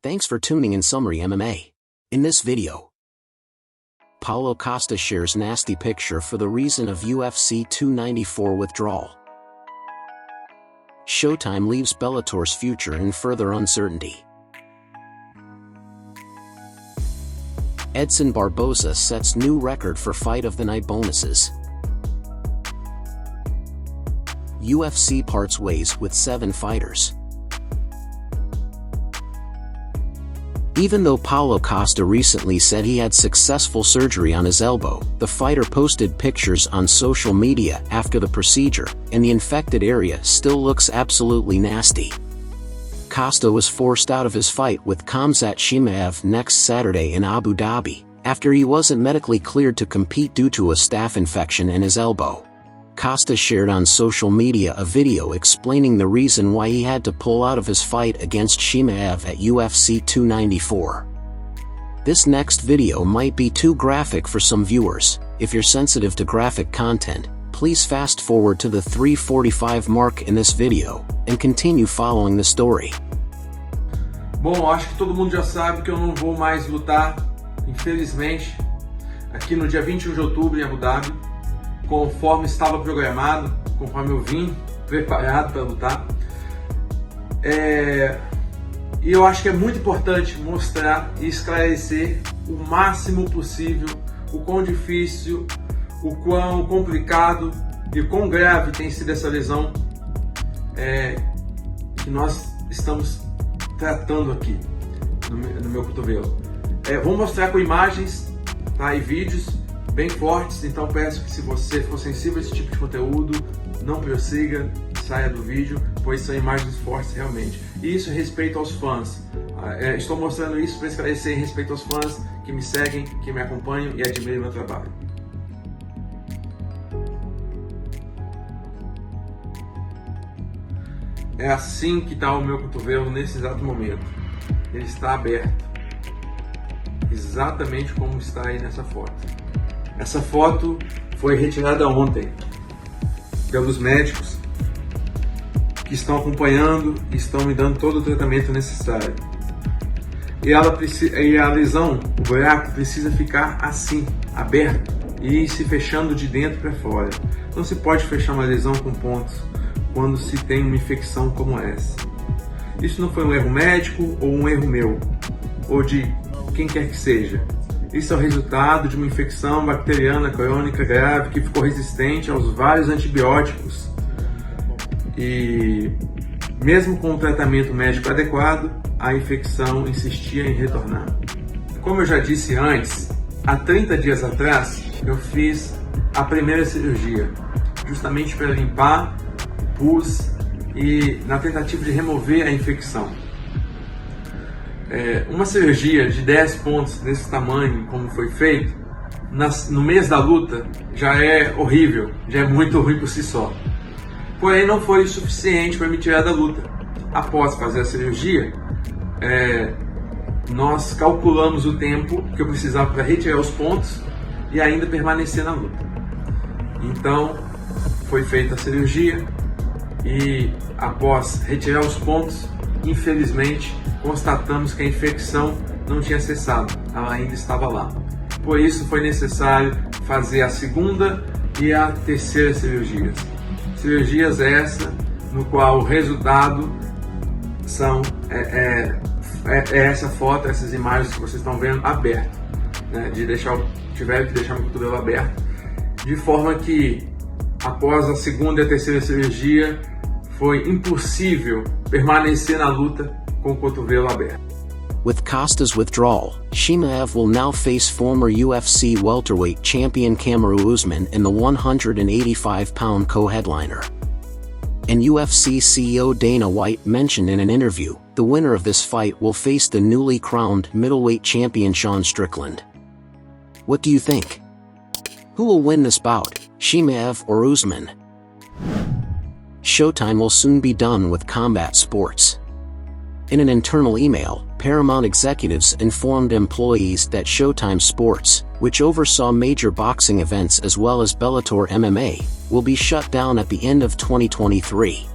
Thanks for tuning in Summary MMA. In this video, Paulo Costa shares nasty picture for the reason of UFC 294 withdrawal. Showtime leaves Bellator's future in further uncertainty. Edson Barboza sets new record for Fight of the Night bonuses. UFC parts ways with 7 fighters. Even though Paulo Costa recently said he had successful surgery on his elbow, the fighter posted pictures on social media after the procedure, and the infected area still looks absolutely nasty. Costa was forced out of his fight with Khamzat Chimaev next Saturday in Abu Dhabi, after he wasn't medically cleared to compete due to a staph infection in his elbow. Costa shared on social media a video explaining the reason why he had to pull out of his fight against Chimaev at UFC 294. This next video might be too graphic for some viewers. If you're sensitive to graphic content, please fast forward to the 3:45 mark in this video, and continue following the story. Bom, acho que todo mundo já sabe que eu não vou mais lutar, infelizmente, aqui no dia 21 de outubro em Abu Dhabi, conforme estava programado, conforme eu vim preparado para lutar. E eu acho que é muito importante mostrar e esclarecer o máximo possível o quão difícil, o quão complicado e o quão grave tem sido essa lesão que nós estamos tratando aqui no meu cotovelo. Vou mostrar com imagens, tá, e vídeos bem fortes, então peço que, se você for sensível a esse tipo de conteúdo, não prossiga, saia do vídeo, pois são imagens fortes realmente. E isso respeito aos fãs. Estou mostrando isso para esclarecer em respeito aos fãs que me seguem, que me acompanham e admiram meu trabalho. É assim que está o meu cotovelo nesse exato momento. Ele está aberto, exatamente como está aí nessa foto. Essa foto foi retirada ontem pelos médicos que estão acompanhando e estão me dando todo o tratamento necessário. E a lesão, o buraco, precisa ficar assim, aberto e se fechando de dentro para fora. Não se pode fechar uma lesão com pontos quando se tem uma infecção como essa. Isso não foi um erro médico ou um erro meu, ou de quem quer que seja. Isso é o resultado de uma infecção bacteriana crônica grave que ficou resistente aos vários antibióticos. E mesmo com o tratamento médico adequado, a infecção insistia em retornar. Como eu já disse antes, há 30 dias atrás eu fiz a primeira cirurgia, justamente para limpar o pus e na tentativa de remover a infecção. Uma cirurgia de 10 pontos desse tamanho, como foi feito, no mês da luta, já é horrível, já é muito ruim por si só. Porém, não foi o suficiente para me tirar da luta. Após fazer a cirurgia, nós calculamos o tempo que eu precisava para retirar os pontos e ainda permanecer na luta. Então, foi feita a cirurgia e, após retirar os pontos, infelizmente, constatamos que a infecção não tinha cessado, ela ainda estava lá. Por isso foi necessário fazer a segunda e a terceira cirurgias. Cirurgias essa no qual o resultado são essa foto, essas imagens que vocês estão vendo aberto, né? Tiveram que deixar meu cotovelo aberto, de forma que após a segunda e a terceira cirurgia foi impossível permanecer na luta com o cotovelo aberto. With Costa's withdrawal, Chimaev will now face former UFC welterweight champion Kamaru Usman in the 185-pound co-headliner. And UFC CEO Dana White mentioned in an interview, the winner of this fight will face the newly crowned middleweight champion Sean Strickland. What do you think? Who will win this bout, Chimaev or Usman? Showtime will soon be done with combat sports. In an internal email, Paramount executives informed employees that Showtime Sports, which oversaw major boxing events as well as Bellator MMA, will be shut down at the end of 2023.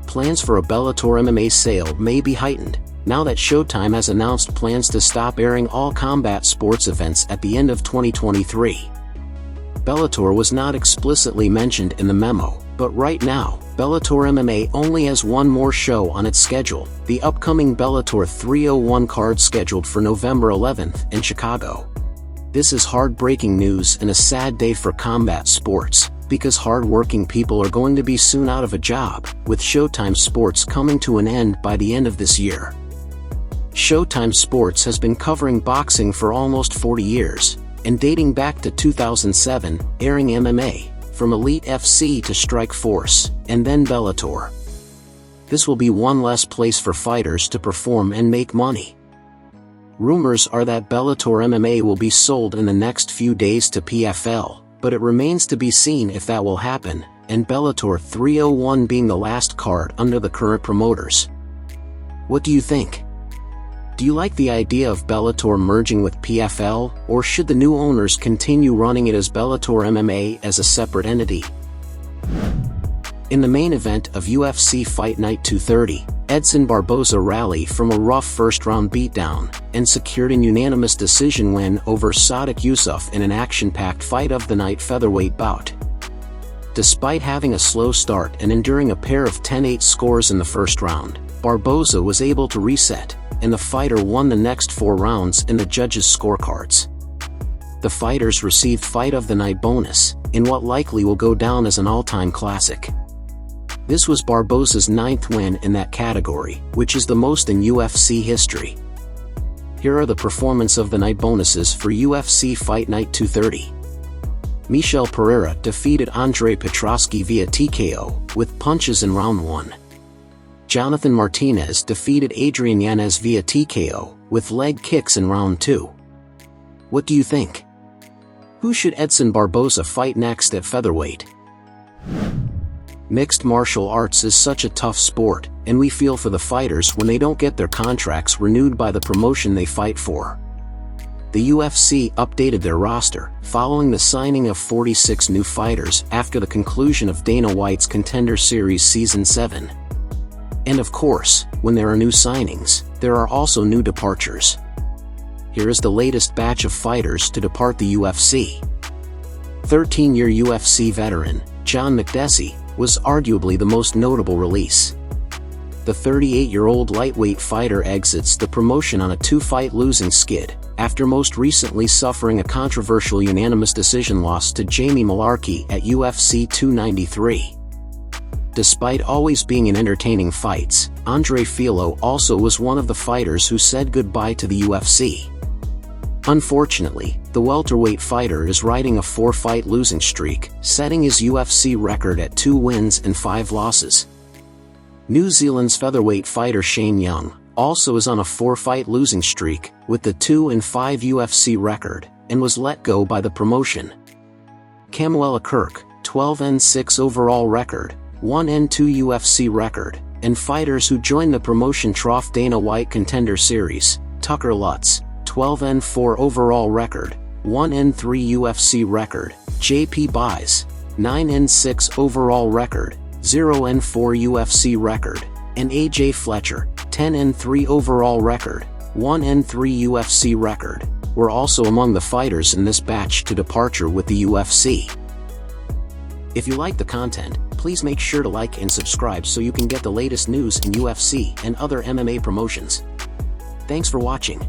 Plans for a Bellator MMA sale may be heightened, now that Showtime has announced plans to stop airing all combat sports events at the end of 2023. Bellator was not explicitly mentioned in the memo, but right now, Bellator MMA only has one more show on its schedule, the upcoming Bellator 301 card scheduled for November 11th in Chicago. This is heartbreaking news and a sad day for combat sports, because hard-working people are going to be soon out of a job, with Showtime Sports coming to an end by the end of this year. Showtime Sports has been covering boxing for almost 40 years, and dating back to 2007, airing MMA, from Elite FC to Strike Force, and then Bellator. This will be one less place for fighters to perform and make money. Rumors are that Bellator MMA will be sold in the next few days to PFL, but it remains to be seen if that will happen, and Bellator 301 being the last card under the current promoters. What do you think? Do you like the idea of Bellator merging with PFL, or should the new owners continue running it as Bellator MMA as a separate entity? In the main event of UFC Fight Night 230, Edson Barboza rallied from a rough first-round beatdown, and secured an unanimous decision win over Sodiq Yusuff in an action-packed fight of the night featherweight bout. Despite having a slow start and enduring a pair of 10-8 scores in the first round, Barboza was able to reset, and the fighter won the next 4 rounds in the judges' scorecards. The fighters received Fight of the Night bonus, in what likely will go down as an all-time classic. This was Barboza's 9th win in that category, which is the most in UFC history. Here are the Performance of the Night bonuses for UFC Fight Night 230. Michel Pereira defeated Andre Petroski via TKO, with punches in round 1. Jonathan Martinez defeated Adrian Yanez via TKO, with leg kicks in round 2. What do you think? Who should Edson Barboza fight next at featherweight? Mixed martial arts is such a tough sport, and we feel for the fighters when they don't get their contracts renewed by the promotion they fight for. The UFC updated their roster, following the signing of 46 new fighters after the conclusion of Dana White's Contender Series Season 7. And of course, when there are new signings, there are also new departures. Here is the latest batch of fighters to depart the UFC. 13-year UFC veteran, John Makdessi, was arguably the most notable release. The 38-year-old lightweight fighter exits the promotion on a 2-fight losing skid, after most recently suffering a controversial unanimous decision loss to Jamie Mullarkey at UFC 293. Despite always being in entertaining fights, Andre Filo also was one of the fighters who said goodbye to the UFC. Unfortunately, the welterweight fighter is riding a 4-fight losing streak, setting his UFC record at 2 wins and 5 losses. New Zealand's featherweight fighter Shane Young also is on a 4-fight losing streak, with the 2-5 UFC record, and was let go by the promotion. Camuela Kirk, 12-6 overall record, 1-2 UFC record, and fighters who joined the promotion trough Dana White Contender Series, Tucker Lutz, 12-4 overall record, 1-3 UFC record, JP Buys, 9-6 overall record, 0-4 UFC record, and AJ Fletcher, 10-3 overall record, 1-3 UFC record, were also among the fighters in this batch to departure with the UFC. If you like the content, please make sure to like and subscribe so you can get the latest news in UFC and other MMA promotions. Thanks for watching.